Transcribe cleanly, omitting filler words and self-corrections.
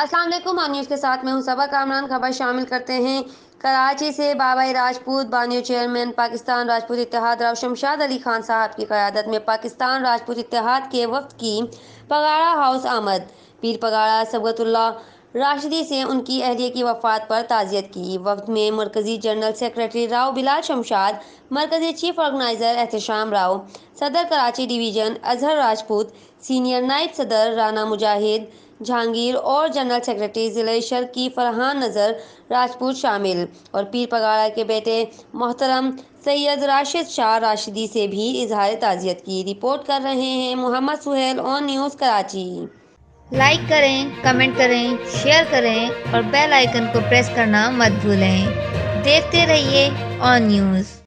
अस्सलाम वालेकुम। न्यूज़ के साथ मैं हूं सबा कामरान। खबर शामिल करते हैं। कराची से बाबा राजपूत बानियो चेयरमैन पाकिस्तान राजपूत इत्तेहाद राव शमशाद अली खान साहब की क़यादत में पाकिस्तान राजपूत इत्तेहाद के वफ़द की पगाड़ा हाउस आमद। पीर पगाड़ा सबगतुल्लाह राशिदी से उनकी अहलिया की वफ़ात पर ताज़ियत की। वफ़द में मरकज़ी जनरल सेक्रेटरी राव बिलाल शमशाद, मरकज़ी चीफ ऑर्गेनाइज़र एहतशाम राव, सदर कराची डिवीज़न अजहर राजपूत, सीनियर नायब सदर राना मुजाहिद जहांगीर और जनरल सेक्रेटरी ज़िले शर्क की फरहान नज़र राजपूत शामिल। और पीर पगाड़ा के बेटे मोहतरम सैयद राशिद शाह राशिदी से भी इजहार ताज़ियत की। रिपोर्ट कर रहे हैं Mohammad Suhail on news Karachi. Like करें, कमेंट करें, शेयर करें और बेल आइकन को प्रेस करना मत भूलें। देखते रहिए ऑन न्यूज़।